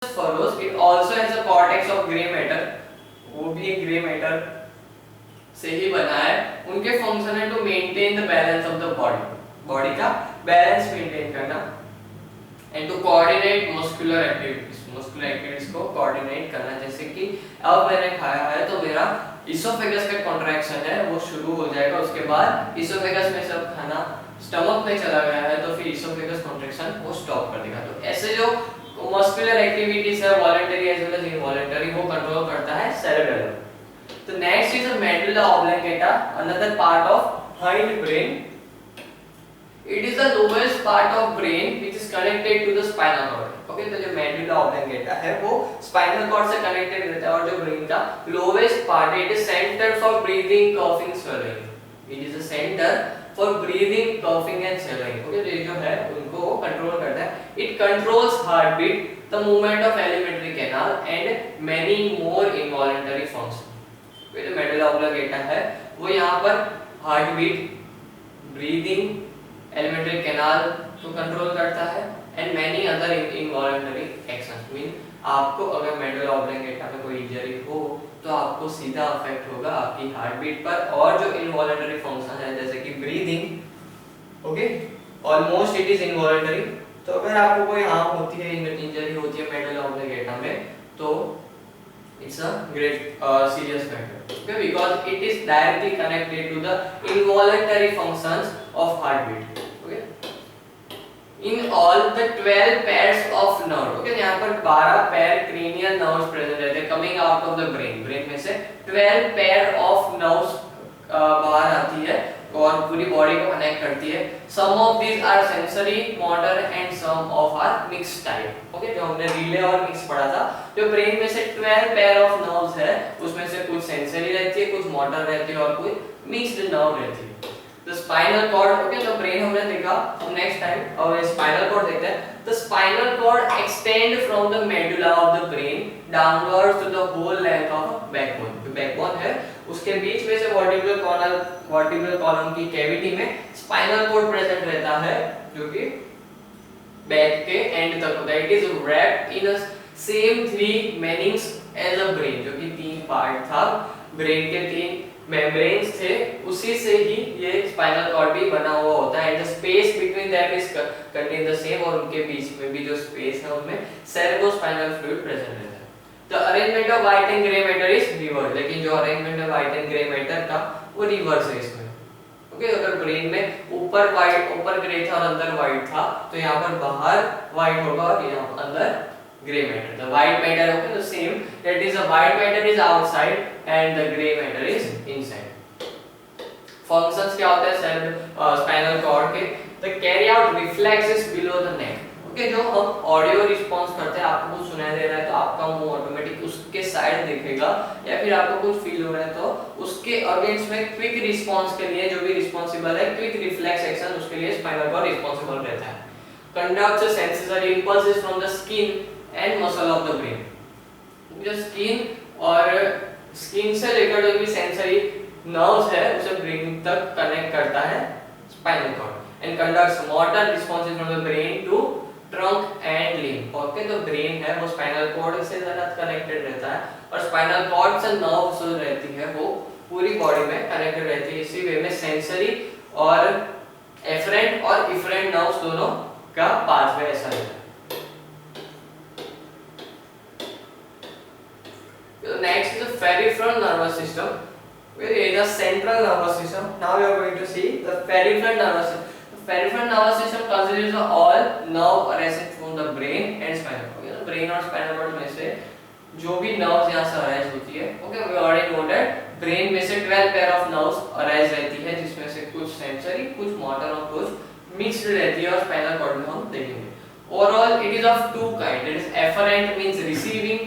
furrows, it also has a cortex of gray matter, वो भी एक ग्रे मैटर से ही बना है। उनके फंक्शन है to maintain the balance of the body का बैलेंस मेंटेन करना and to coordinate muscular activities को कोऑर्डिनेट करना। जैसे कि अब मैंने खाया है तो मेरा इसोफेगस का कॉन्ट्रैक्शन है वो शुरू हो जाएगा, उसके बाद इसोफेगस में सब खाना स्टमक में चला गया है तो फिर इसोफेगस कॉन्ट्रैक्शन वो स्टॉप कर देगा। तो ऐसे जो मस्कुलर एक्टिविटीज है voluntary as well as involuntary वो कंट्रोल करता है सेरेब्रम। तो next is the medulla oblongata, another part of hind brain. It is the lowest part of brain which is connected to the spinal cord. Okay, तो जो medulla oblongata है वो spinal cord से connected रहता है और जो brain का lowest part है, it is center for breathing, coughing, swallowing. It is a center for breathing, coughing and swallowing. Okay, तो ये जो है उनको वो control करता है. It controls heartbeat, the movement of alimentary canal and many more involuntary functions. ये जो medulla oblongata है वो यहाँ पर heartbeat, breathing, एलिमेंट्री कैनाल को कंट्रोल करता है and many other involuntary actions. Mean आपको अगर मेडुला ऑब्लंगेटा में कोई इंजरी हो तो आपको सीधा अफेक्ट होगा आपकी हार्ट बीट पर और जो इनवॉलंटरी फंक्शन है जैसे कि breathing. Okay, almost it is involuntary. तो अगर आपको कोई हार्म होती है, इंजरी होती है मेडुला ऑब्लंगेटा में तो it's a great serious matter, okay, because it is directly connected to the involuntary functions of heartbeat. Okay, in all the 12 pairs of nerve, okay, यहाँ पर 12 pair cranial nerves present रहते हैं coming out of the brain में से 12 pair of nerves बाहर आती है और पूरी बॉडी को कनेक्ट करती है। Some of these are sensory, motor and some of are mixed type. Okay, जो हमने रिले और मिक्स पढ़ा था, जो ब्रेन में से 12 पेयर ऑफ नर्व्स है उसमें से कुछ सेंसरी रहती है, कुछ मोटर रहती है और कुछ मिक्स्ड नर्व रहती है। द स्पाइनल कॉर्ड, ओके, जो ब्रेन हमने देखा, हम नेक्स्ट टाइम और स्पाइनल कॉर्ड देखते हैं। The spinal cord extend from the medulla of the brain downwards to the whole length of backbone. जो बैकबोन है उसके बीच में से वर्टिब्रल कॉलम की कैविटी में स्पाइनल कॉर्ड प्रेजेंट रहता है जो कि बैक के एंड तक होता है। It is wrapped in a same 3 meninges as a brain, जो कि 3 पार्ट था, ब्रेन के 3 मेम्ब्रेन्स थे, उसी से ही ये स्पाइनल कॉर्ड भी बना हुआ होता है। And the space between them is contain the same, और उनके बीच में भी जो स्पेस है उनमें सेरेब्रोस्पाइनल फ्लूइड प्रेजेंट रहता है। The arrangement of white and gray matter is reversed, लेकिन जो अरेंजमेंट है white and gray matter का वो रिवर्स है इसमें। ओके, अगर ब्रेन में ऊपर व्हाइट, ऊपर ग्रे था और अंदर व्हाइट था तो यहाँ पर बाहर व्हाइट होगा और यहाँ अंदर grey matter. The white matter, okay, the same, that is the white matter is outside and the gray matter is inside. Functions क्या होते हैं स्पाइनल कॉर्ड के? The carry out reflexes below the neck. Okay, जो हम audio response करते हैं, आपको कुछ सुनाई दे रहा है तो आपका मुंह ऑटोमेटिक उसके साइड देखेगा, या फिर आपको कुछ फील हो रहा है तो उसके अगेंस्ट में क्विक रिस्पांस के लिए जो भी रिस्पांसिबल है, क्विक रिफ्लेक्स एक्शन, उसके लिए स्पाइनल कॉर्ड रिस्पांसिबल रहता है। Conducts sensory impulses from the skin and muscle of the brain. जो स्किन और स्किन से लेकर जो भी सेंसरी नर्व्स है उसे ब्रेन तक कनेक्ट करता है spinal cord. And conducts motor responses from the brain to trunk and limb. Okay, तो ब्रेन है वो स्पाइनल कॉर्ड से ज़्यादा कनेक्टेड रहता है और स्पाइनल कॉर्ड से नर्व्स जो रहती है वो पूरी बॉडी में कनेक्टेड रहती है। इसी वे में सेंसरी और एफरेंट और इफरेंट नर्व्स दोनों का पाथवे ऐसा रहता है। Next is the peripheral nervous system, where is the central nervous system. Now we are going to see the peripheral nervous system. Peripheral nervous system consists of all nerve arising from the brain and spinal cord. Okay, brain और spinal cord में से जो भी nerves यहाँ से arise होती है, okay, we already know that brain में से 12 pair of nerves arise रहती है, जिसमें से कुछ sensory, कुछ motor और कुछ mixed रहती है, और spinal cord में हम देखेंगे। Overall, it is of 2 kinds. That is efferent means receiving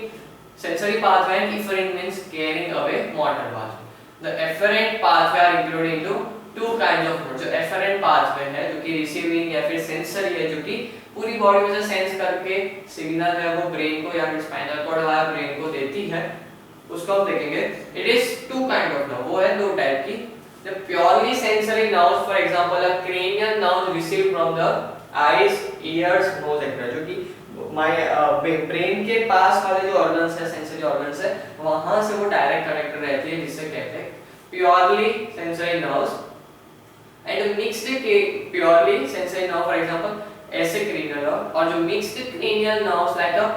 sensory pathway and efferent means carrying away motor pathway. The efferent pathway are included into 2 kinds of motor. जो efferent pathway है जो कि receiving या फिर sensory है जो कि पूरी बॉडी में से सेंस करके सिग्नल है वो ब्रेन को या फिर स्पाइनल कॉर्ड वाला ब्रेन को देती है, उसको हम देखेंगे। It is 2 kind of nerve, वो है 2 टाइप की। The purely sensory nerves, for example, a cranial nerve received from the eyes, ears, nose, etc. जो कि ब्रेन के पास वाले जो ऑर्गन्स है, सेंसरी ऑर्गन्स है, वहां से वो डायरेक्ट कनेक्टेड रहती है, जिससे कहते हैं purely sensory nerves and mixed purely sensory nerve, for example ऐसे क्रेनियल नर्व, और जो mixed cranial nerves like a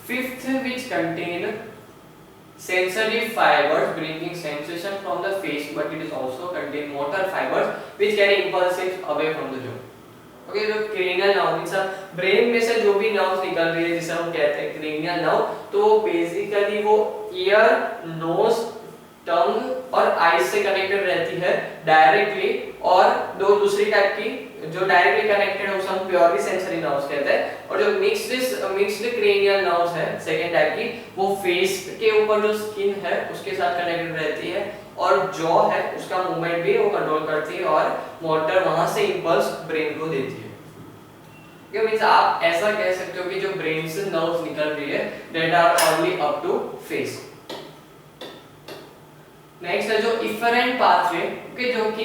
fifth which contain sensory fibers bringing sensation from the face, but it is also contain motor fibers which carry impulses away from the jaw. Okay, जो cranial nerve means brain में से जो भी nerves निकल रही है जिसे हम कहते हैं क्रेनियल नर्व, तो बेसिकली वो ईयर, नोज, टंग और आईज से कनेक्टेड रहती है डायरेक्टली, और दो दूसरी टाइप की जो डायरेक्टली कनेक्टेड है उसे हम प्योरली सेंसरी नर्व्स कहते हैं, और जो मिक्स्ड क्रेनियल नर्व्स है सेकंड टाइप की, वो फेस के ऊपर जो स्किन है उसके साथ कनेक्टेड रहती है, और जॉ है उसका मूवमेंट भी वो कंट्रोल करती है, और मोटर वहां से इंपल्स ब्रेन को देती है। ये मींस आप ऐसा कह सकते हो कि जो ब्रेन से नर्व्स निकल रही है that are only up to face. Next है जो इफरेंट पाथवे, ओके, जो कि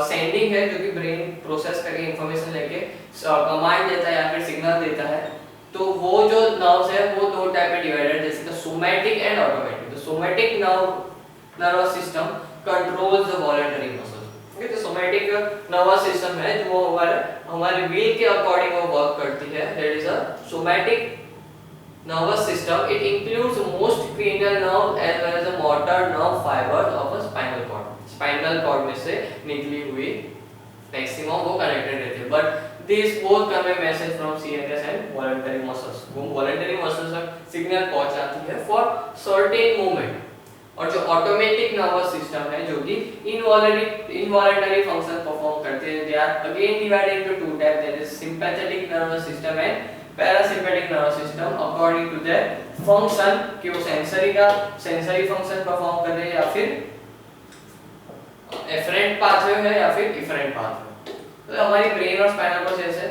सेंडिंग है, जो कि ब्रेन प्रोसेस करके इंफॉर्मेशन लेके कमांड देता है या फिर सिग्नल देता है, तो वो जो नर्व्स है वो दो टाइप में डिवाइडेड, जैसे कि सोमैटिक एंड ऑटोमेटिक। तो somatic nervous system controls the voluntary muscles. Okay, तो सोमैटिक नर्वस सिस्टम है जो हमारे विल के अकॉर्डिंग वो वर्क करती है, that is a somatic nervous system. It includes most cranial nerve as well as the motor nerve fibers of a spinal cord. Spinal cord में से निकली हुई मैक्सिमम वो कनेक्टेड रहती है, but these both convey message from CNS and voluntary muscles. वो voluntary muscles तक signal पहुंचाती है for certain movement. और जो ऑटोमेटिक नर्वस सिस्टम है जो कि इनवॉलंटरी फंक्शन परफॉर्म करते हैं, they are again divided into two types, that is sympathetic nervous system and parasympathetic nervous system according to their function, कि वो सेंसरी फंक्शन परफॉर्म कर रहे हैं या फिर एफरेंट पाथवे है या फिर इफरेंट पाथवे। तो हमारी ब्रेन और स्पाइनल कोर्ड जैसे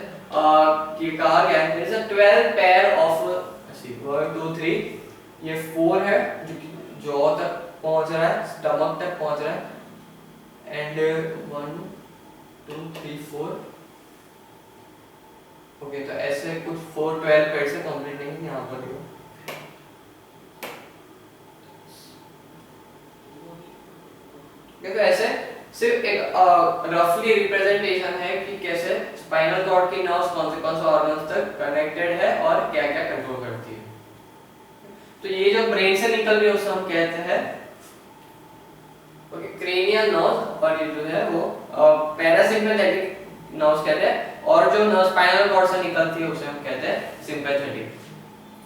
कि कहा गया है, there is a 12 pair of 1 2 3, ये 4 है जो कि जॉ तक पहुंच रहा है, स्टमक तक पहुंच रहा है, एंड 1 2 3 4, ओके, तो ऐसे कुछ 4 12 पेयर से कंप्लीट नहीं यहाँ पर भी। तो ऐसे सिर्फ एक रफली रिप्रेजेंटेशन है कि कैसे स्पाइनल कॉर्ड की नर्व्स कौन से ऑर्गन्स तक कनेक्टेड है और क्या-क्या कंट्रोल करती है। तो ये जो ब्रेन से निकल रही है उसे हम कहते हैं ओके क्रेनियल नर्व्स, और ये जो है वो पैरासिम्पैथेटिक नर्व्स कहते हैं, और जो नर्व स्पाइनल कॉर्ड से निकलती है उसे हम कहते हैं सिंपैथेटिक।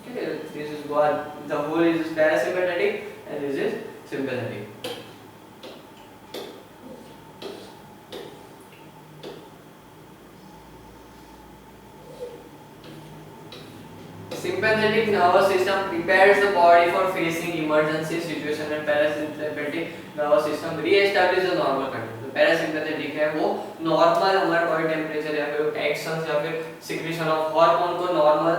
ठीक है, this is what the whole is parasympathetic and this is sympathetic. Sympathetic nervous system prepares the body for facing emergency situation and parasympathetic nervous system re-establish the normal condition। तो parasympathetic है वो normal हमारा body temperature या फिर actions या फिर secretion of hormone को normal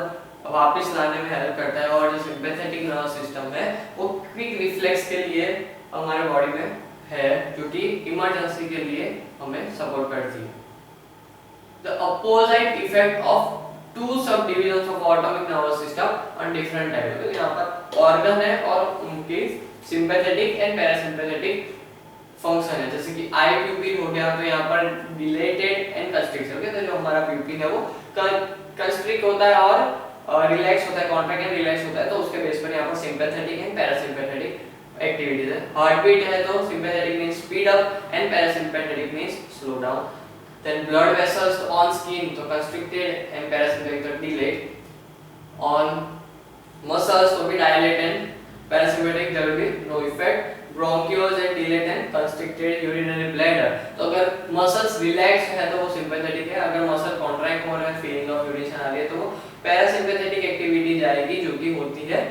वापस लाने में हेल्प करता है, और जो सिंपैथेटिक नर्वस सिस्टम है वो क्विक रिफ्लेक्स के लिए हमारे बॉडी में है, जो कि इमरजेंसी के लिए हमें सपोर्ट करती है। The opposite effect of two subdivisions of autonomic nervous system on different types। तो यहाँ पर ऑर्गन है और उनके सिंपैथेटिक एंड पैरासिम्पैथेटिक फंक्शन है, जैसे कि आई प्यूपिल हो गया, तो यहाँ पर डिलेटेड एंड कंस्ट्रिक्शन। ओके, तो जो हमारा प्यूपिल है वो कंस्ट्रिक्ट होता है और रिलैक्स होता है, कॉन्ट्रैक्ट एंड रिलैक्स होता है, तो उसके बेस पर यहाँ पर सिंपैथेटिक एंड पैरासिम्पैथेटिक एक्टिविटीज है। हार्ट बीट है तो sympathetic means speed up and parasympathetic means slow down. Then blood vessels on skin, so constricted and parasympathetic, so delayed। On muscles, so be dilate and parasympathetic, there will be no effect। Bronchioles and dilate and constricted urinary bladder, तो अगर muscles relaxed है तो वो sympathetic है, अगर muscle contract हो रहा है, feeling of urination आ रही है, तो वो parasympathetic activity जाएगी, जो कि होती है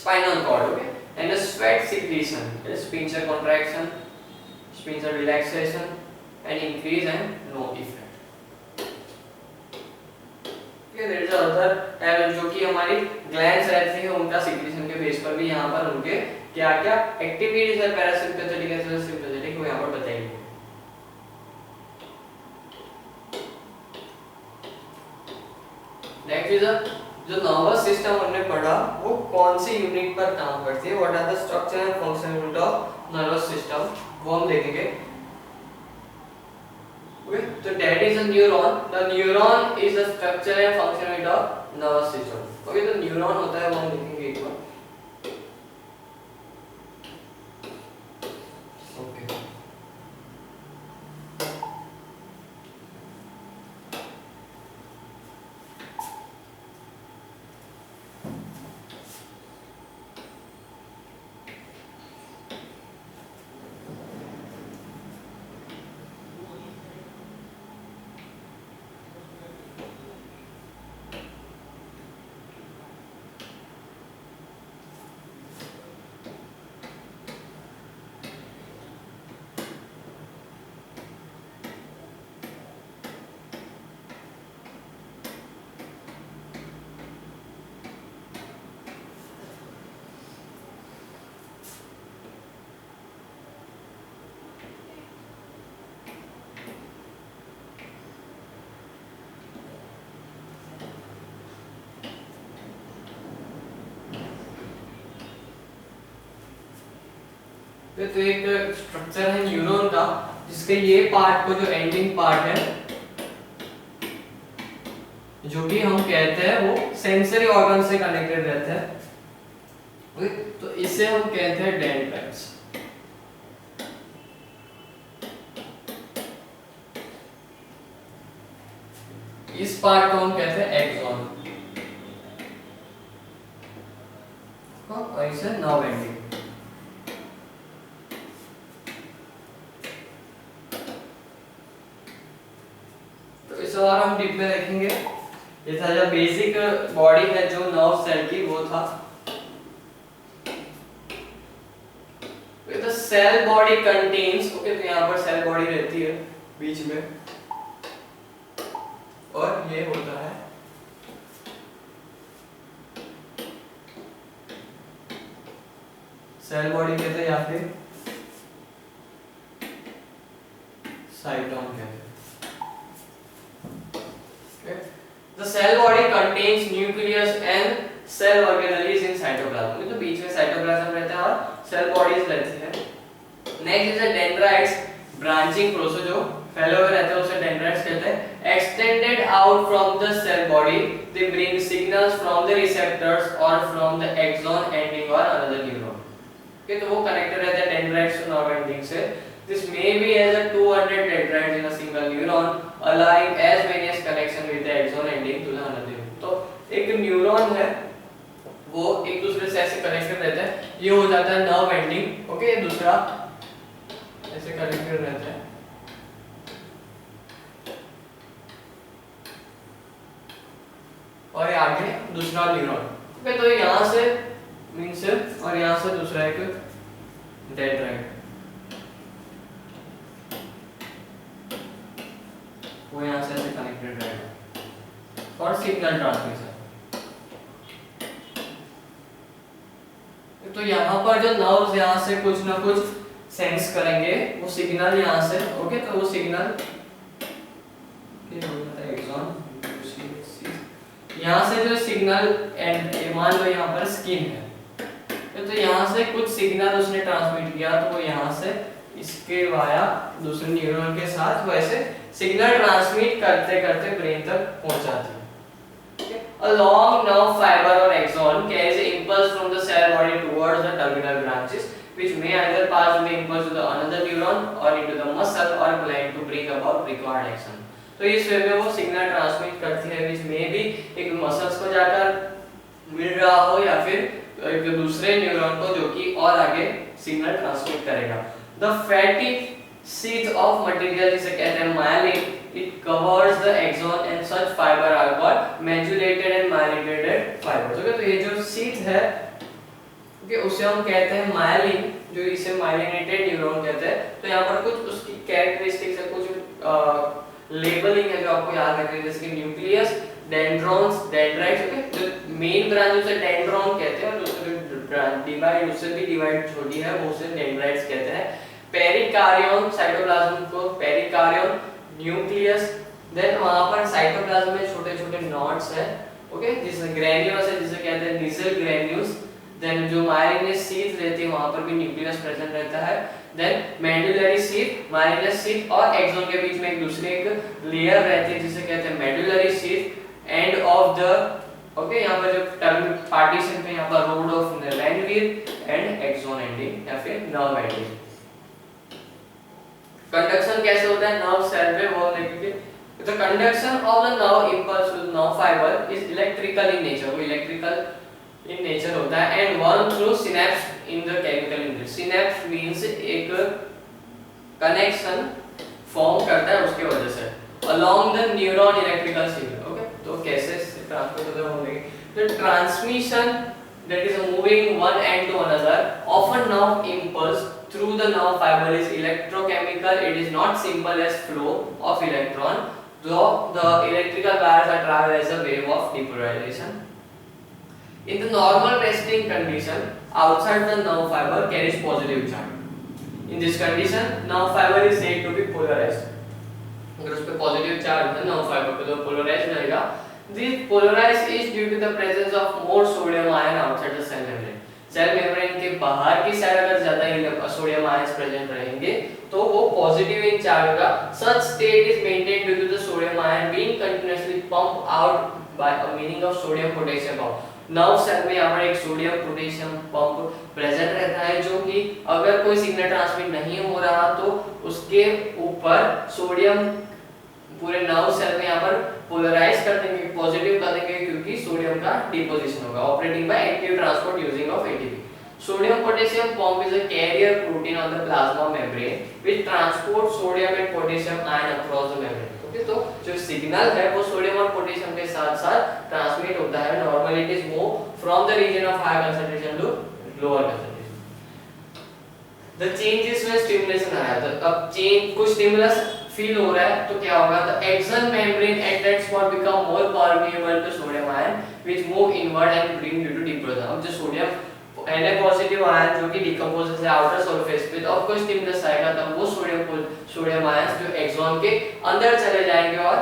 spinal cord। Okay, and the sweat secretion, sphincter contraction, sphincter relaxation and increase and no effect। okay, there is other type जो कि हमारी ग्लैंड्स रहती है उनका सिक्रीशन के बेस पर भी यहाँ पर उनके क्या-क्या एक्टिविटीज है parasympathetic as well as sympathetic वो यहाँ पर बताएंगे। नेक्स्ट इज जो नर्वस सिस्टम हमने पढ़ा वो कौन सी यूनिट पर काम करती है, what are the structure and function unit of nervous system, वो हम देखेंगे। ओके, तो that is a neuron, the neuron is the structure and function unit of nervous system. Okay, तो न्यूरॉन होता है वो हम देखेंगे एक बार। ओके, तो एक स्ट्रक्चर है न्यूरॉन का, जिसके ये पार्ट को, जो एंडिंग पार्ट है, जो कि हम कहते हैं वो सेंसरी ऑर्गन से कनेक्टेड रहता है। तो इसे हम कहते हैं डेंड्राइट्स। इस पार्ट को हम कहते हैं एक्सॉन, और इसे नर्व एंडिंग। और हम डीप में देखेंगे। ये था जो बेसिक बॉडी है जो नर्व सेल की, वो था। तो सेल बॉडी कंटेन्स, ओके, तो यहाँ पर सेल बॉडी रहती है बीच में, और ये होता है सेल बॉडी कहते हैं, या फिर साइटोन कहते हैं। The cell body contains nucleus and cell organelles in cytoplasm। तो बीच में साइटोप्लाज्म रहता है और सेल बॉडीज रहती है। Next is dendrites, branching process जो फैले हुए रहते हैं उसे डेंड्राइट्स कहते हैं। Extended out from the cell body, they bring signals from the receptors और फ्रॉम द एक्सॉन एंडिंग और अनदर न्यूरॉन। ओके, तो वो कनेक्टेड रहते हैं डेंड्राइट्स टू नर्व एंडिंग से। This may be as a 200 dendrites in a single neuron, allowing as many as connection with the axon ending to the another neuron। तो एक neuron है वो एक दूसरे से ऐसे कनेक्टेड रहता है, ये हो जाता है नर्व एंडिंग। ओके, दूसरा ऐसे कनेक्टेड रहता है, और ये आगे दूसरा न्यूरॉन। ओके, तो यहाँ से मींस, और यहाँ से दूसरा एक डेंड्राइट, वो यहाँ से ऐसे कनेक्टेड रहेगा फॉर सिग्नल ट्रांसमिशन। तो यहाँ पर जो नर्व्स यहाँ से कुछ ना कुछ सेंस करेंगे, वो सिग्नल यहाँ से, ओके, तो वो सिग्नल एक्सॉन, यहाँ से जो सिग्नल, एंड मान लो यहाँ पर स्किन है, तो यहाँ से कुछ सिग्नल उसने ट्रांसमिट किया, तो वो यहाँ से इसके वाया दूसरे न्यूरॉन के साथ वैसे सिग्नल ट्रांसमिट करते करते ब्रेन तक पहुंचाती है। A long nerve fiber or axon carries an impulse from the cell body towards the terminal branches, which may either pass the impulse to the another neuron or into the muscle or gland to bring about required action। तो इस way में वो signal transmit करती है, which may be एक muscles को जाकर मिल रहा हो या फिर एक दूसरे न्यूरॉन को, जो कि और आगे सिग्नल ट्रांसमिट करेगा। The fatty sheath of material जिसे कहते हैं myelin, it covers the axon and such fiber are called modulated and myelinated fibers। तो ये जो sheath है, okay, उसे हम कहते हैं myelin, जो इसे myelinated न्यूरॉन कहते हैं। तो यहाँ पर कुछ उसकी कैरेक्टरिस्टिक्स है, कुछ लेबलिंग है जो आपको याद रखनी है, जैसे कि न्यूक्लियस, डेंड्रॉन्स, डेंड्राइट्स। ओके, जो मेन ब्रांच उसे डेंड्रॉन कहते हैं, और दूसरी डिवाइड, उससे भी डिवाइड छोटी है, वो उसे डेंड्राइट्स कहते हैं। पेरिकार्डियम, साइटोप्लाज्म को पेरिकार्डियम, न्यूक्लियस, देन वहां पर साइटोप्लाज्म में छोटे छोटे नॉड्स हैं, ओके, जिसमें ग्रेन्यूल्स है जिसे कहते हैं निजल ग्रेन्यूल्स। देन जो मायलिनेस शीथ रहती है वहां पर भी न्यूक्लियस प्रेजेंट रहता है। देन मेडुलरी शीथ, मायलिनेस शीथ और एक्सोन के बीच में एक दूसरे एक लेयर रहती है जिसे कहते हैं medullary sheath. End of the okay, यहाँ पर जो टर्म पार्टीशन पे यहाँ पर node of Ranvier and axon ending या फिर नर्व एंडिंग। कंडक्शन कैसे होता है नर्व सेल पे वो देखेंगे। The conduction of the nerve impulse to the nerve fiber is electrical in nature, वो electrical in nature होता है and one through synapse in the chemical unit। synapse means एक connection form करता है उसके वजह से along the neuron electrical signal। okay, तो कैसे ट्रांसफर होता है वो देखेंगे। The transmission that is moving one end to another often nerve impulse through the nerve fiber is electrochemical, it is not simple as flow of electron, though the electrical wires are travel as a wave of depolarization। In the normal resting condition, outside the nerve fiber carries positive charge। In this condition, nerve fiber is said to be polarized। अगर उस पे positive charge है nerve fiber पे तो polarized रहेगा। This polarized is due to the presence of more sodium ion outside the cell membrane। Cell membrane के बाहर की साइड अगर ज्यादा सोडियम आयंस प्रेजेंट रहेंगे तो वो पॉजिटिव इन चार्ज होगा। Such state is maintained due to the sodium ion being continuously pump out by a meaning of sodium potassium pump. Nerve cell में यहाँ पर एक सोडियम पोटेशियम पंप प्रेजेंट रहता है जो कि अगर कोई सिग्नल ट्रांसमिट नहीं हो रहा तो उसके ऊपर सोडियम पूरे नर्व सेल में यहाँ पर पोलराइज कर देंगे, पॉजिटिव कर देंगे क्योंकि सोडियम का डिपोजिशन होगा। Operating by active transport using of ATP. Sodium potassium pump is a carrier protein on the plasma membrane which transport sodium and potassium ion across the membrane. Okay, तो जो signal है वो sodium और potassium के साथ-साथ transmit होता है। Normally it is move from the region of high concentration to lower concentration. The changes when stimulation आया तो अब चेंज कुछ स्टिमुलस फील हो रहा है तो क्या होगा, the axon membrane at that spot become more permeable to sodium ion which move inward and bring due to deposition. अब जो सोडियम Na पॉजिटिव आयन जो कि डिकम्पोज से आउटर सरफेस पे तो आपको स्टिमुलस आएगा तब वो सोडियम आयंस जो एक्सॉन के अंदर चले जाएंगे और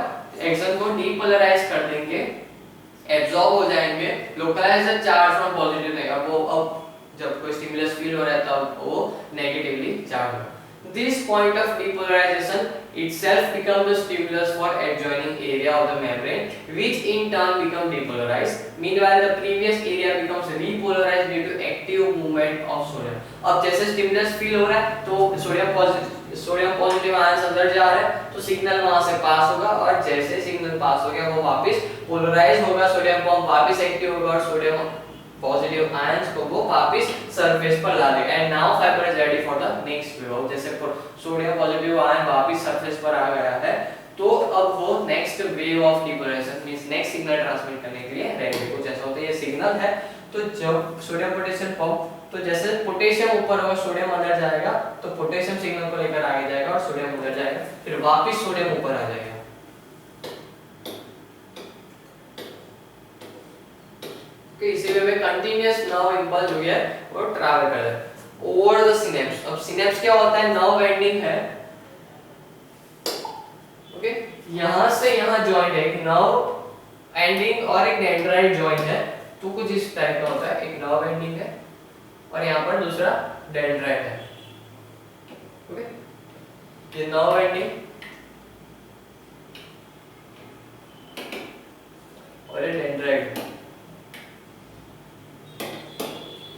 एक्सन को डीपोलराइज कर देंगे, एब्जॉर्ब हो जाएंगे। Localise the charge from positive रहेगा, वो अब जब कोई स्टिमुलस फील हो रहा है तब वो नेगेटिवली चार्ज होगा। This point of depolarization itself becomes the stimulus for adjoining area of the membrane, which in turn become depolarized. Meanwhile, the previous area becomes repolarized due to active movement of sodium। अब जैसे stimulus feel हो रहा है तो sodium positive ions अंदर जा रहा है तो सिग्नल वहां से पास होगा और जैसे सिग्नल पास हो गया वो वापस पोलराइज होगा, सोडियम पंप वापस एक्टिव होगा और सोडियम पॉजिटिव आयंस को वो वापस सरफेस पर ला देगा। And now fibre is ready for the next wave. जैसे सोडियम पॉजिटिव आयन वापस सरफेस पर आ गया है तो अब वो next wave of depolarisation means next signal transmit करने के लिए रेडी है। कुछ ऐसा होता है, ये सिग्नल है तो जब सोडियम पोटेशियम पंप तो जैसे पोटेशियम ऊपर होगा सोडियम अंदर जाएगा तो पोटेशियम सिग्नल को लेकर आगे जाएगा और सोडियम अंदर जाएगा, फिर वापस सोडियम ऊपर आ जाएगा। इसी वे में कंटीन्यूअस नर्व इंपल्स जो है वो ट्रैवल कर रहा है ओवर द सिनेप्स। अब सिनेप्स क्या होता है, नर्व एंडिंग है। ओके, यहां से यहां जॉइंट है, एक नर्व एंडिंग और एक डेंड्राइट जॉइंट है तो कुछ इस टाइप का होता है। एक नर्व एंडिंग है और यहां पर दूसरा डेंड्राइट है। ओके, ये नर्व एंडिंग और ये डेंड्राइट,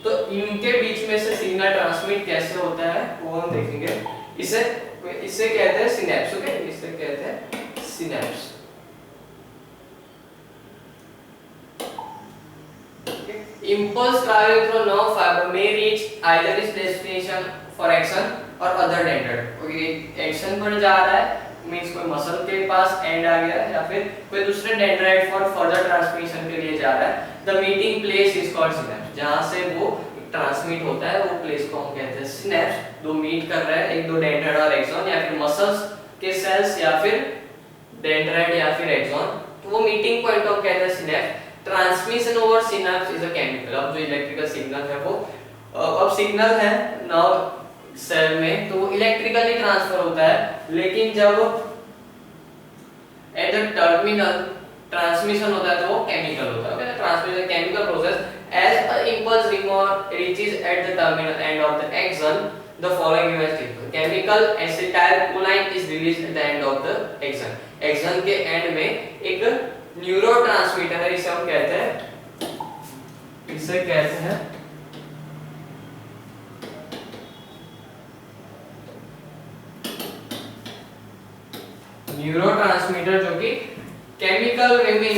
तो इनके बीच में से सिग्नल ट्रांसमिट कैसे होता है वो हम देखेंगे। इसे कहते हैं सिनेप्स। ओके, इसे कहते हैं synapse. Impulse traveling through nerve fiber may reach either its destination for action or other dendrite। Okay, action पर जा रहा है मींस कोई मसल के पास एंड आ गया या फिर कोई दूसरे डेंड्राइट फॉर फर्दर ट्रांसमिशन के लिए जा रहा है। The meeting place is called synapse. जहां से वो ट्रांसमिट होता है वो प्लेस को हम कहते हैं सिनेप्स। दो मीट कर रहा है, एक दो डेंड्राइट और एक्सॉन या फिर मसल्स के सेल्स या फिर डेंड्राइट या फिर एक्सॉन, तो वो मीटिंग पॉइंट को हम कहते हैं synapse. Transmission over synapse is a chemical. अब जो इलेक्ट्रिकल सिग्नल है वो अब सिग्नल है नर्व सेल में तो वो इलेक्ट्रिकली ट्रांसफर होता है, लेकिन जब एट द टर्मिनल ट्रांसमिशन होता है तो वो केमिकल होता है। Okay, transmission chemical process as a impulse reaches at the terminal end of the axon, the following events take place. Chemical acetylcholine is released at the end of the axon. Axon के and में एक neurotransmitter है, इसे हम कहते हैं neurotransmitter, जो कि केमिकल वे में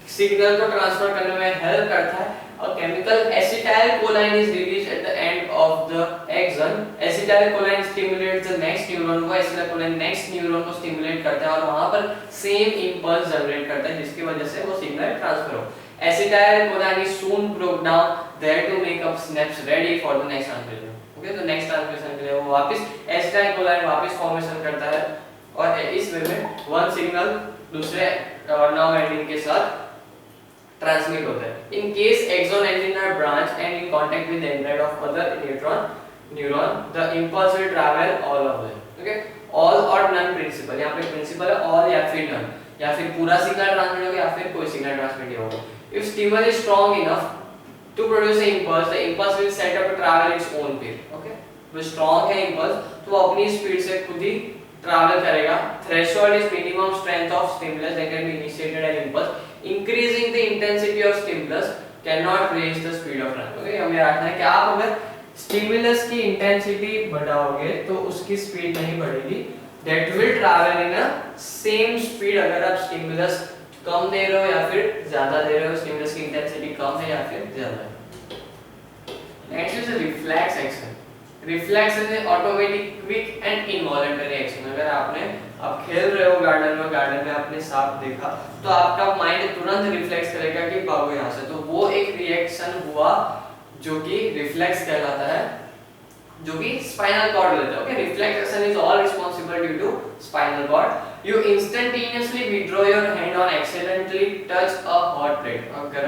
सिग्नल को ट्रांसफर करने में हेल्प करता है। और chemical acetylcholine is released at the end of the action. Acetylcholine stimulates the next neuron को, एसिटाइलकोलाइन नेक्स्ट न्यूरॉन को स्टिमुलेट करता है और वहां पर सेम इंपल्स जनरेट करता है, जिसकी वजह से वो सिग्नल ट्रांसफर हो। Acetylcholine is soon broke down there to make up snaps ready for the next transmission. Okay, तो नेक्स्ट ट्रांसमिशन के लिए वो वापस एसिटाइलकोलाइन वापस फॉर्मेशन करता है और इस वे में वन सिग्नल दूसरे नर्व एंडिंग के साथ ट्रांसमिट होता है। In case axon ending are branch and in contact with dendrite of other neuron the impulse will travel all of them. Okay, all or none principle, यहां पे principal है all या फिर none, या फिर पूरा सिग्नल ट्रांसमिट होगा या फिर कोई सिग्नल ट्रांसमिट नहीं होगा। If stimulus is strong enough to produce an impulse, the impulse will set up to travel its own speed. Okay, वो स्ट्रांग है इंपल्स तो वो अपनी स्पीड से खुद ही ट्रैवल करेगा। Threshold is minimum strength of stimulus that can be initiated as impulse. Increasing the intensity of stimulus can not raise the speed of transmission. Okay, हमें रखना है कि आप अगर स्टिमुलस की इंटेंसिटी बढ़ाओगे तो उसकी स्पीड नहीं बढ़ेगी, that will travel in a same speed. अगर आप स्टिमुलस कम दे रहे हो या फिर ज्यादा दे रहे हो, स्टिमुलस की इंटेंसिटी कम है या फिर ज्यादा है। Next is reflex action. Reflex is automatic quick and involuntary action. अगर आप खेल रहे हो गार्डन में आपने सांप देखा तो आपका माइंड तुरंत रिफ्लेक्स करेगा कि भागो यहाँ से, तो वो एक रिएक्शन हुआ जो कि रिफ्लेक्स कहलाता है, जो कि स्पाइनल कॉर्ड लेता है। Okay, reflex action is all responsible due to spinal cord. You instantaneously withdraw your hand on accidentally touch a hot plate. अगर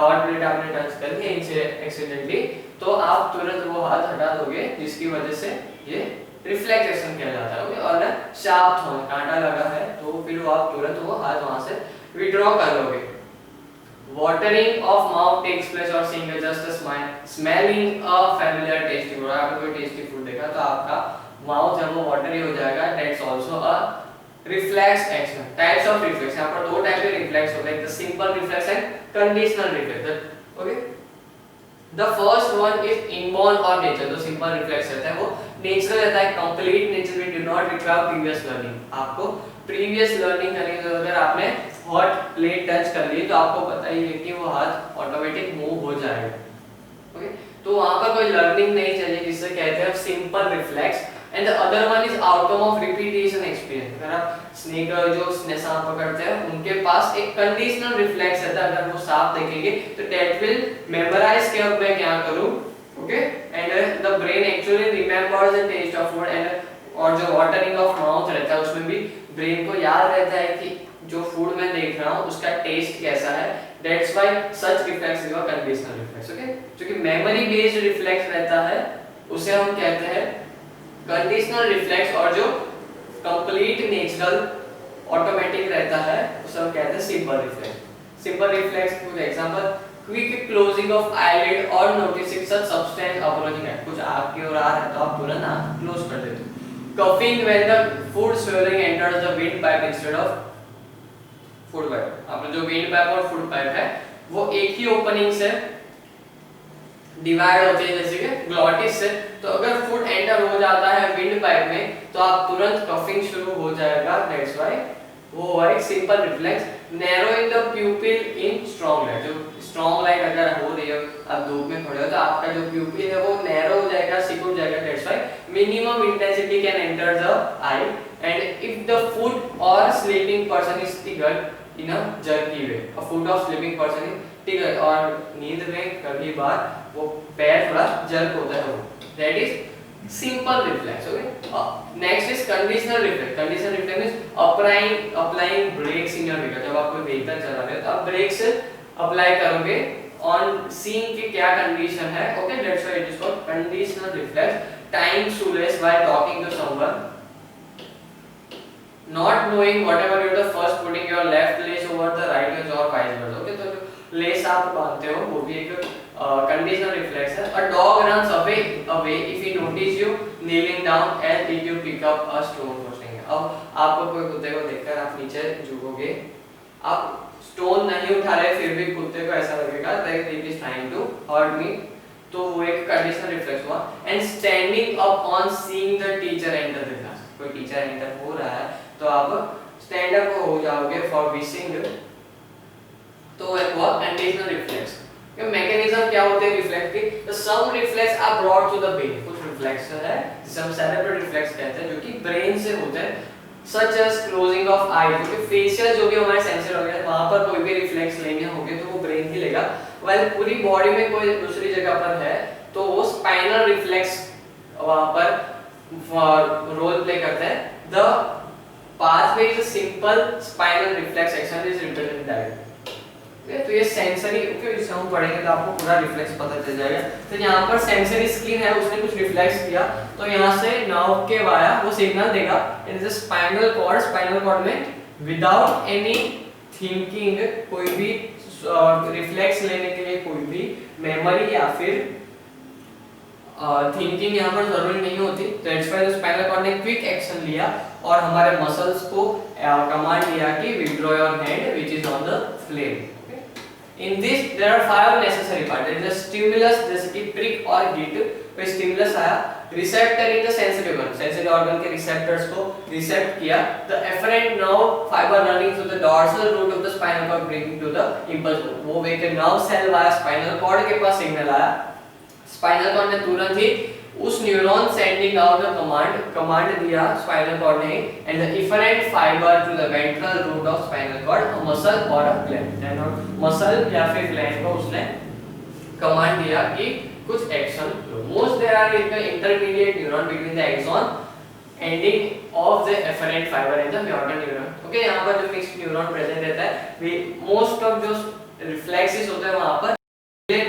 हॉट प्लेट आपने टच कर ली एक्सीडेंटली तो आप तुरंत वो हाथ हटा दोगे, जिसकी वजह से ये रिफ्लेक्स एक्शन कहलाता है। ओके, और शार्प थॉर्न, कांटा लगा है तो फिर वो आप तुरंत वो हाथ वहां से विथड्रॉ कर लोगे। watering of mouth takes place or seeing just a smelling a familiar tasty food। आपने कोई टेस्टी फूड देखा तो आपका माउथ जब वो वाटरी हो जाएगा, that's also a reflex action. Types of reflex, यहाँ पर दो टाइप के रिफ्लेक्स होते हैं, the simple reflex and conditional reflex. Okay, the first one is inborn और नेचर। जो सिंपल रिफ्लेक्स रहता है वो नेचुरल रहता है, complete nature, we do not require previous learning. आपको प्रीवियस लर्निंग करने की जरूरत, अगर आपने हॉट प्लेट टच कर ली तो आपको पता ही है कि वो हाथ ऑटोमेटिक मूव हो जाएगा। ओके, तो वहां पर कोई लर्निंग नहीं चाहिए, जिसे कहते हैं simple reflex. And the other one is outcome of repetition experience. अगर आप स्नेक जो सांप पकड़ते हैं उनके पास एक कंडीशनल रिफ्लेक्स रहता है, अगर वो सांप देखेंगे तो दैट विल मेमोराइज कि अब मैं क्या करूं। Okay, and the brain actually remembers the taste of food. And और जो वाटरिंग ऑफ माउथ रहता है उसमें भी ब्रेन को याद रहता है कि जो फूड मैं देख रहा हूं उसका टेस्ट कैसा है, that's why such reflex is a conditional reflex. Okay, जो कि मेमोरी बेस्ड रिफ्लेक्स रहता है उसे हम कहते हैं कंडीशनल रिफ्लेक्स, और जो कंप्लीट नेचुरल ऑटोमेटिक रहता है उसे हम कहते हैं सिंपल रिफ्लेक्स। सिंपल रिफ्लेक्स कुछ example, quick closing of eyelid और नोटिसिंग सच सब्सटेंस अप्रोचिंग है। कुछ आपकी ओर आ रहा है तो आप तुरंत आंख क्लोज कर देते हो। Coughing when the food swelling enters the wind pipe instead of food pipe. आपने जो विंड पाइप और फूड पाइप है वो एक ही ओपनिंग से डिवाइड होते हैं, जैसे कि ग्लॉटिस से। तो अगर फूड एंटर हो जाता है विंड पाइप में तो आप तुरंत कफिंग शुरू हो जाएगा, दैट्स व्हाई वो एक simple reflex. Narrowing the प्यूपिल in strong light. जो स्ट्रांग लाइट अगर हो रही है, आप धूप में खड़े हो तो आपका जो प्यूपिल है वो नैरो हो जाएगा, सिकुड़ जाएगा, that's why minimum intensity can enter the eye. And if the foot और sleeping person is triggered in a jerky way, a foot of sleeping person is triggered, और नींद में कभी बार वो पैर थोड़ा जर्क होता है, वो that is simple reflex. Okay, next is conditional reflex. Conditional reflex is applying brakes in your vehicle। जब आप कोई vehicle चला रहे हो तो आप brakes apply करोगे on seeing कि क्या condition है। Okay, that's why it is called conditional reflex। Tying shoelace while talking to someone। not knowing whatever you're the first putting your left lace over the right lace or vice versa. Okay, तो जो lace आप बांधते हो वो भी एक conditional reflex है. A dog runs away if he notice you kneeling down and if you pick up a stone for staying. अब आपको कोई कुत्ते को देखकर आप नीचे झुकोगे, आप स्टोन नहीं उठा रहे फिर भी कुत्ते को ऐसा लगेगा that it is trying to hurt me, तो वो एक कंडीशनल रिफ्लेक्स हुआ. And standing up on seeing the teacher enter the class, कोई टीचर एंटर हो रहा है तो आप स्टैंड अप हो जाओगे फॉर विशिंग, तो एक हुआ कंडीशनल रिफ्लेक्स. ये मैकेनिज्म क्या होते हैं रिफ्लेक्स के? तो some reflex are brought to the brain, कुछ रिफ्लेक्स है जिसे हम सेरेब्रल रिफ्लेक्स कहते हैं जो कि ब्रेन से होते हैं, सच एज क्लोजिंग ऑफ आई, क्योंकि फेशियल जो भी हमारे सेंसर हो गए वहां पर कोई भी रिफ्लेक्स लेने होंगे तो वो ब्रेन ही लेगा. वाइल पूरी बॉडी में कोई दूसरी जगह पर है तो वो स्पाइनल रिफ्लेक्स वहां पर रोल प्ले करता है. The pathway is a simple spinal reflex action is represented directly. तो ये सेंसरी, ओके, इसे हम पढ़ेंगे तो आपको पूरा रिफ्लेक्स पता चल जाएगा. तो यहाँ पर सेंसरी स्किन है, उसने कुछ रिफ्लेक्स किया तो यहाँ से नर्व के वाया वो सिग्नल देगा. It is spinal cord, spinal cord में विदाउट एनी थिंकिंग कोई भी रिफ्लेक्स लेने के लिए कोई भी मेमोरी या फिर थिंकिंग यहाँ पर जरूरी नहीं होती. दैट्स व्हाई स्पाइनल कॉर्ड ने क्विक एक्शन लिया और हमारे मसल्स को कमांड दिया कि withdraw your hand which is on the flame. In this there are 5 necessary parts. There is a stimulus जैसे कि prick और hit, कोई stimulus आया, receptor in the sensory organ, sensory organ के receptors को recept किया, the efferent nerve fiber running through the dorsal root of the spinal cord bringing to the impulse, वो एक nerve cell आया spinal cord के पास signal आया, spinal cord ने तुरंत ही उस neuron sending out the command दिया स्पाइनल कॉर्ड ने, and the efferent fibre to the ventral root of spinal cord, a muscle or a gland, and muscle या फिर ग्लैंड को उसने कमांड दिया कि कुछ एक्शन लो. Most there are intermediate neuron between the axon ending of the afferent fibre and the motor neuron. Okay, यहाँ पर जो मिक्स्ड न्यूरॉन प्रेजेंट रहता है, मोस्ट ऑफ जो रिफ्लेक्सेस होते हैं वहां पर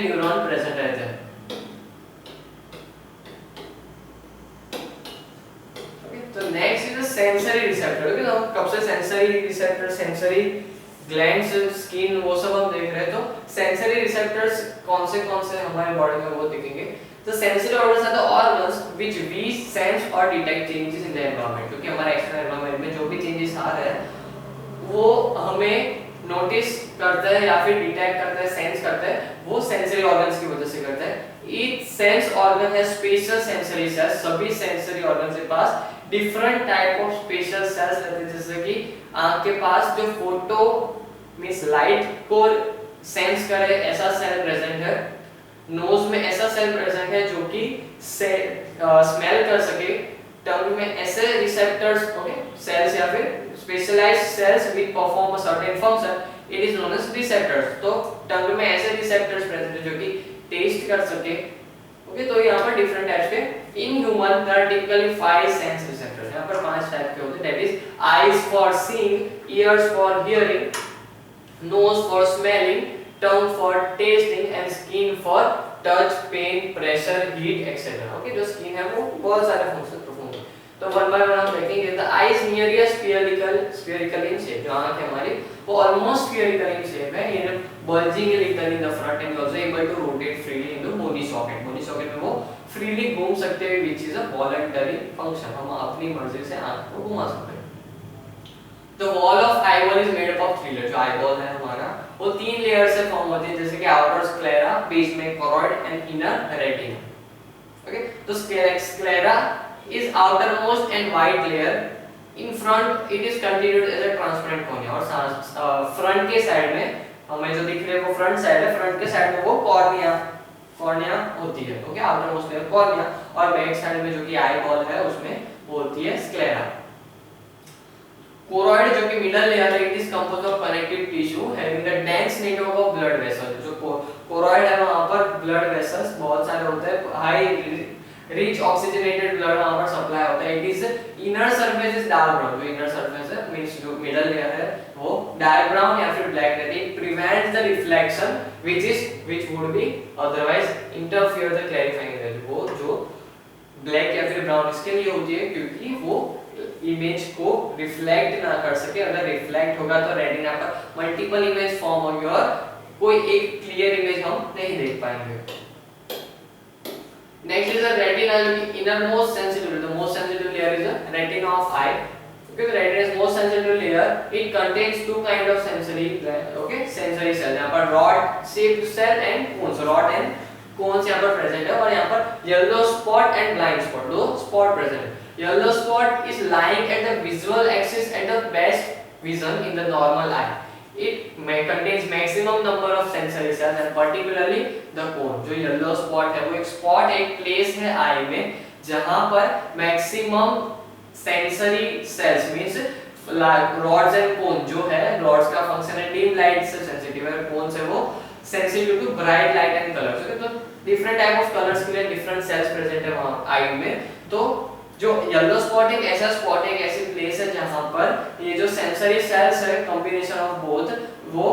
न्यूरॉन प्रेजेंट रहते हैं. तो next is the sensory receptor. Okay, तो कब से sensory receptor, sensory glands, skin, वो सब हम देख रहे हैं. तो सेंसरी रिसेप्टर्स कौन से हमारे बॉडी में वो दिखेंगे. तो sensory organs are the organs which we sense or detect changes in the environment, क्योंकि हमारे एक्सटर्नल एनवायरनमेंट में जो भी चेंजेस आ रहे हैं वो हमें नोटिस करते हैं या फिर डिटेक्ट करते हैं, सेंस करते हैं, वो सेंसरी ऑर्गन्स की वजह से करते हैं. Each sense organ has special sensory cells. सभी सेंसरी ऑर्गन के पास different type of special cells रहते हैं. जैसे कि आंख के पास जो फोटो मींस लाइट को सेंस करे ऐसा सेल प्रेजेंट है. नोज में ऐसा सेल प्रेजेंट है जो कि स्मेल कर सके. टंग में ऐसे रिसेप्टर्स, ओके, सेल्स या फिर specialised cells which perform a certain function, it is known as receptors. तो टंग में ऐसे रिसेप्टर्स प्रेजेंट है जो कि टेस्ट कर सके. ओके, तो यहाँ पर डिफरेंट टाइप्स के. In human there are typically 5 sense receptors. यहाँ पर 5 टाइप के होते हैं. That is eyes for seeing, ears for hearing, nose for smelling, tongue for tasting and skin for touch, pain, pressure, heat etcetera. Okay, जो skin है वो बहुत सारे फंक्शन परफॉर्म करती है. तो वन बाय वन हम देखेंगे. The eyes nearly spherical in shape. जो आंख है हमारी वो ऑलमोस्ट स्फेरिकल इन शेप है. ये bulging a little in the front and also able to rotate freely in the bony socket. bony socket में वो freely घूम सकते हैं, which is a voluntary function. हम अपनी मर्जी से आंख को घुमा सकते हैं. The wall of eyeball is made up of 3 layers. जो eyeball है हमारा वो 3 लेयर से फॉर्म होती है, जैसे कि outer sclera, बीच में choroid and inner retina. Okay, तो sclera is outermost and white layer. In front it is continued as a transparent cornea. और फ्रंट के साइड में हमें जो दिख रही है वो फ्रंट साइड है. फ्रंट के साइड में वो कॉर्निया होती है. Okay, outer most layer cornea, और बैक साइड में जो कि आई बॉल है उसमें वो होती है स्क्लेरा. कोरॉइड जो कि मिडल लेयर है, it is composed of connective tissue having the dense network of blood vessels. जो कोरॉइड है वहां पर ब्लड वेसल्स बहुत सारे होते हैं. हाई रिच ऑक्सीजनेटेड ब्लड वहां पर सप्लाई होता है. It is inner surface is dark brown. जो इनर सरफेस है मींस जो मिडल लेयर है वो डार्क ब्राउन या फिर ब्लैक रहती है. It prevents the reflection which would be otherwise interfere the clarifying rays. वो जो ब्लैक या फिर ब्राउन इसके लिए होती है क्योंकि वो इमेज को रिफ्लेक्ट ना कर सके। अगर रिफ्लेक्ट होगा तो रेटिना पर मल्टीपल इमेज फॉर्म होगी और कोई एक क्लियर इमेज हम नहीं देख पाएंगे। नेक्स्ट इज द रेटिना, जो कि inner most sensitive, the most sensitive layer is the retina of I. Okay, the retina is most sensitive layer. It contains two kind of sensory, okay, sensory cells. यहाँ पर rod shaped cell and cones. Rod and cones यहाँ पर present है और यहाँ पर yellow spot and blind spot, दो spot present है. Yellow spot is lying at the visual axis at the best vision in the normal eye. It contains maximum number of sensory cells and particularly the cone. जो yellow spot है वो एक spot, एक place है eye में जहाँ पर maximum sensory sales means rods and कोन जो है, रॉड्स का फंक्शन है डिम लाइट से सेंसिटिव है, कोन से वो sensitive to bright light and colours. Okay, तो डिफरेंट टाइप ऑफ कलर्स के लिए डिफरेंट सेल्स प्रेजेंट है वहां आई में। तो जो येलो स्पॉट एक ऐसा स्पॉट है, एक ऐसी प्लेस है जहां पर ये जो सेंसरी सेल्स है कॉम्बिनेशन ऑफ बोथ, वो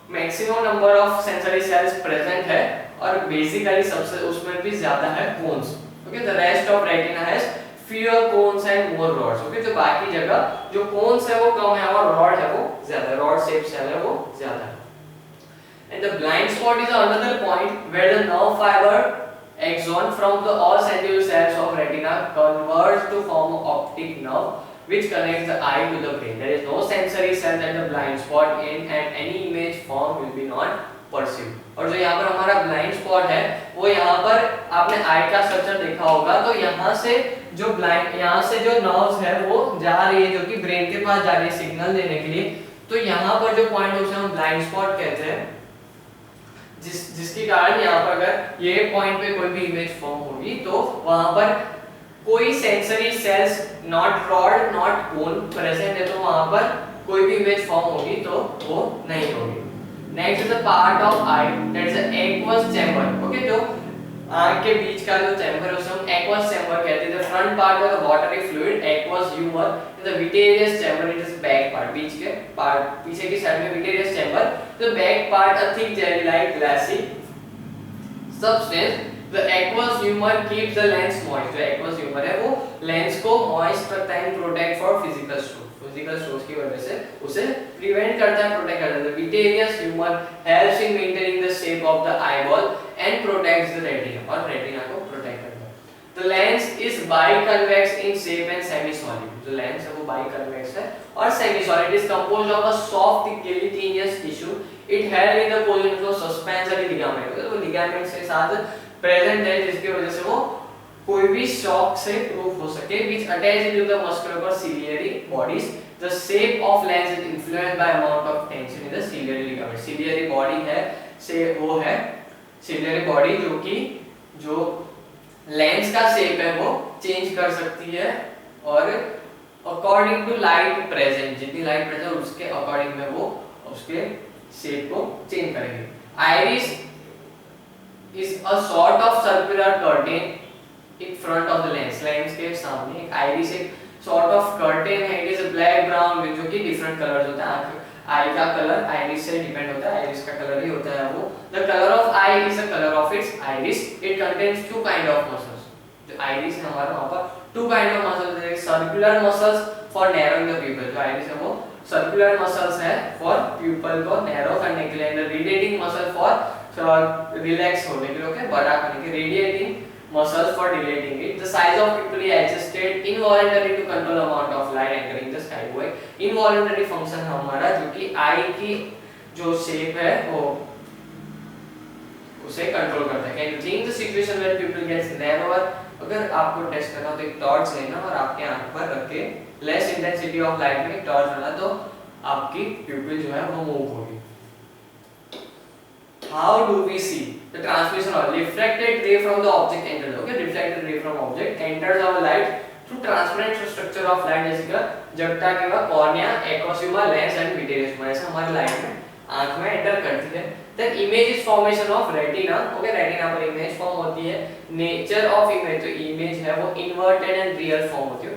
maximum number of sensory cells present है और बेसिकली सबसे उसमें भी ज्यादा है cones. Okay, the rest of retina has fewer cones and more rods. Okay, जो बाकी जगह जो cones है वो कम है और rod है वो ज्यादा है, rod shaped cell है वो ज्यादा है। And the blind spot is another point where the nerve fiber axon from the all sensitive cells of retina converge to form an optic nerve which connects the eye to the brain. There is no sensory cell at the blind spot in and any image form will be not perceived. और जो यहाँ पर हमारा blind spot है वो यहाँ पर आपने आई का स्ट्रक्चर देखा होगा, तो यहाँ से जो ब्लाइंड, यहाँ से जो नर्व्स है वो जा रही है जो कि ब्रेन के पास जा रही है सिग्नल देने के लिए। तो यहाँ पर जो पॉइंट है उसे हम ब्लाइंड स्पॉट कहते हैं, जिसके कारण यहाँ पर अगर ये पॉइंट पे कोई भी इमेज फॉर्म होगी तो वहां पर कोई sensory sales not rod not cone present है, तो वहां पर कोई भी इमेज फॉर्म होगी तो वो नहीं होगी। Next is the part of I that is aqueous chamber. Okay, जो आंख के बीच का जो चैम्बर है उसे हम एक्वस चैम्बर कहते हैं। The front part of the watery fluid aqueous humour the vitreous chamber, it is back part, बीच के पार्ट पीछे की साइड में vitreous chamber, the back part a thick jelly like glassy substance. The aqueous humour keeps the lens moist, जो aqueous humour है वो lens को moist रखता है, protect for physical stroke, physical stroke की वजह से उसे प्रिवेंट करता है, प्रोटेक्ट करता है। The vitreous humour helps in maintaining the shape of the eyeball and protects the retina, और रेटिना को प्रोटेक्ट करता है। The lens is biconvex in shape and semi solid, जो लेंस है वो बाइकन्वेक्स है और semi solid, is composed of a soft gelatinous tissue, it held in the position of suspensory ligament, तो लिगामेंट के साथ प्रेजेंट है जिसकी वजह से वो कोई भी शॉक से प्रूफ हो सके, which attached to the muscular ciliary bodies. The shape of lens is influenced by amount of tension in the ciliary ligament. Ciliary body है से वो है ciliary body जो कि जो लेंस का शेप है वो चेंज कर सकती है और अकॉर्डिंग टू लाइट प्रेजेंट, जितनी लाइट प्रेजेंट उसके अकॉर्डिंग में वो उसके शेप को चेंज करेंगे। Iris is a sort of circular curtain in front of the lens, lens के सामने एक आइरिस एक sort of curtain है, it is a black brown with जो कि different colors होता है, आई का कलर आइरिस से डिपेंड होता है, आइरिस का कलर ही होता है वो। the color of eye is the color of its iris, it contains two kind of muscles, जो आइरिस है हमारा वहाँ पर two kind of muscles है, circular muscles for narrowing the pupil, जो आइरिस है वो सर्कुलर मसल्स है फॉर प्यूपल को नैरो करने के लिए, and radiating muscle for relax होने के लिए, ओके, बड़ा करने के, radiating muscles for dilating it. The size of पिupil is adjusted involuntarily to control amount of light entering the sky, वो एक इनवॉलंटरी फंक्शन है हमारा जो कि आई की जो शेप है वो उसे कंट्रोल करता है। Can you think the situation where पिupil gets narrower, अगर आपको टेस्ट करना हो तो एक टॉर्च लेना और आपके आंख पर रख के लेस इंटेंसिटी ऑफ लाइट में टॉर्च डालना तो आपकी प्यूपिल जो है वो मूव होगी। How do we see the transmission of reflected ray from the object enters, okay, reflected ray from object enters our light through transparent structure of light, जैसे कि जगटा के cornea, aqueous humour, lens and vitreous humour, ऐसे हमारी light में आंख में enter करती है। Then image is formation of retina, okay, retina पर इमेज फॉर्म होती है। नेचर ऑफ इमेज, जो इमेज है वो इन्वर्टेड एंड रियल फॉर्म होती है।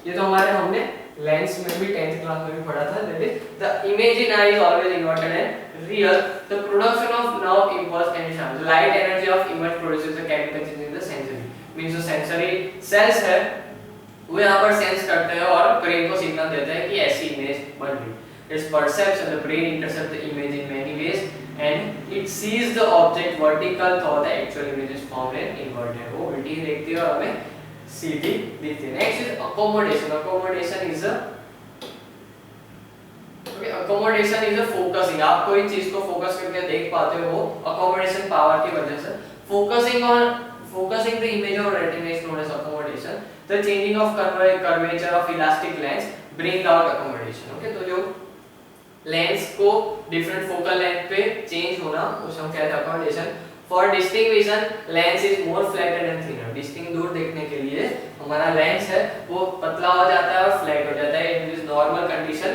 ये तो हमारे हमने लेंस में भी 10th क्लास में भी पढ़ा था, that is the image in eye is always inverted and real. The production of nerve impulse and शाम, the light energy of image produces the chemical change in the sensory, means जो sensory cells है वो यहाँ पर sense करते हैं और brain को सिग्नल देते हैं कि ऐसी इमेज बन रही है। Its perception, the brain intercepts the image in many ways and it sees the object vertical though the actual image is formed in inverted. वो उल्टी देखती है और हमें सीधी दिखती है। Next is accommodation. Accommodation is a accommodation is a focusing. आप कोई चीज को फोकस करके देख पाते हो वो accommodation पावर की वजह से। Focusing the image or retina is known as accommodation. The changing of curvature of elastic lens bring out accommodation. Okay, तो जो लेंस को डिफरेंट फोकल लेंथ पे चेंज होना उसे हम कहते हैं accommodation. For distinct vision lens is more flatted and thinner. Distinct दूर देखने के लिए हमारा लेंस है वो पतला हो जाता है और फ्लैट हो जाता है। इट इज नॉर्मल कंडीशन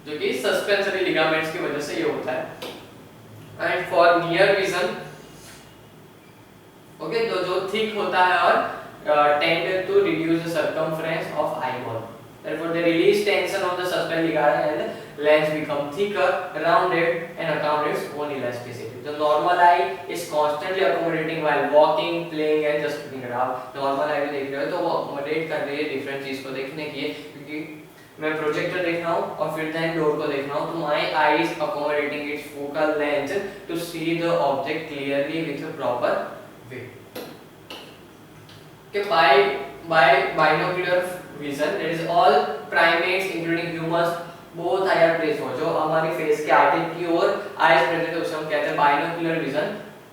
जो कि सस्पेंसरी लिगामेंट्स की वजह से ये होता है। And for near vision okay जो थिक होता है और tend to reduce the circumference of eyeball. Therefore, they release tension on the suspended ligament and lens become thicker, rounded, and account its own elasticity. The normal eye is constantly accommodating while walking, playing, and just looking around. Normal eye भी देख रहे हो तो वो accommodate कर रही है different चीज को देखने की, क्योंकि मैं प्रोजेक्टर देख रहा हूँ और फिर then डोर को देख रहा हूँ तो my eye is accommodating its focal length to see the object clearly with a proper way. Okay, by binocular vision, that is all primates including humans both higher place हो। जो हमारी face के आगे की ओर आईज प्रेजेंट है उसे हम कहते हैं binocular vision,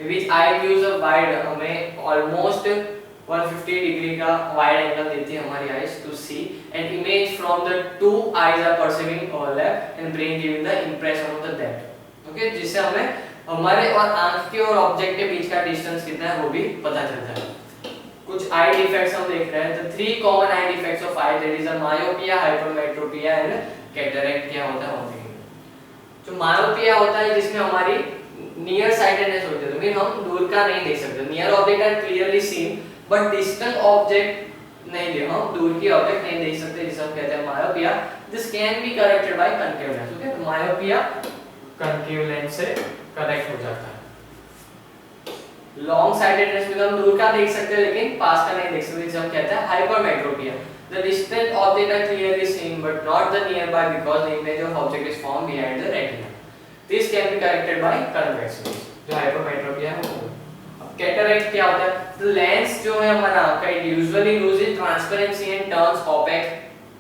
which eye gives a wide हमें almost 150 डिग्री का वाइड एंगल देती है हमारी eyes to see and image from the two eyes are perceiving overlap and brain giving the impression of the depth। Okay, जिससे हमें हमारे और आंख के और ऑब्जेक्ट के बीच का डिस्टेंस कितना है वो भी पता चलता है। कुछ आई डिफेक्ट्स हम देख रहे हैं। The three common eye defects of eye, that is a myopia, hypermetropia and cataract क्या होता है वो देखेंगे। जो myopia होता है जिसमें हमारी नियर साइटेडनेस होती है, तो मीन हम दूर का नहीं देख सकते। Near object are clearly seen but distant object नहीं देख, हम दूर की ऑब्जेक्ट नहीं देख सकते, जिसे हम कहते हैं myopia। This can be corrected by concave lens। Okay, तो myopia concave lens से करेक्ट हो जाता है। लॉन्ग साइटेडनेस में हम दूर का देख सकते हैं लेकिन पास का नहीं देख सकते, जिसे हम कहते हैं hypermetropia. The distant object are clearly seen but not the nearby because the image of object is formed behind the retina. This can be corrected by convex lens। जो हाइपरमेट्रोपिया है वो। अब कैटरैक्ट क्या होता है? The lens जो है हमारा आपका usually loses transparency and turns opaque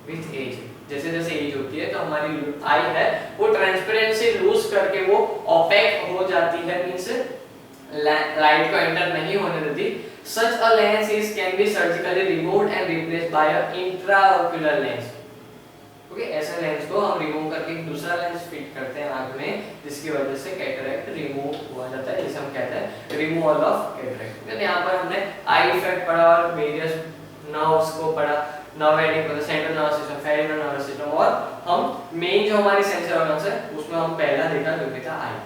with age। जैसे जैसे एज होती है तो हमारी आई है वो ट्रांसपेरेंसी लूज करके वो ओपेक हो जाती है, मींस लाइट को एंटर नहीं होने देती। Such a lens is can be surgically removed and replaced by a intraocular lens। Okay, ऐसे लेंस को हम रिमूव करके एक दूसरा लेंस फिट करते हैं आंख में, जिसकी वजह से कैटरैक्ट रिमूव हो जाता है, जिसे हम कहते हैं रिमूवल ऑफ कैटरैक्ट। तो यहाँ पर हमने आई इफेक्ट पढ़ा और वेरियस नर्व्स को पढ़ा, नर्व एंडिंग को, central nervous system, peripheral nervous system, और हम मेन जो हमारी सेंसर ऑर्गन्स है उसमें हम पहला देखा जो कि था आई।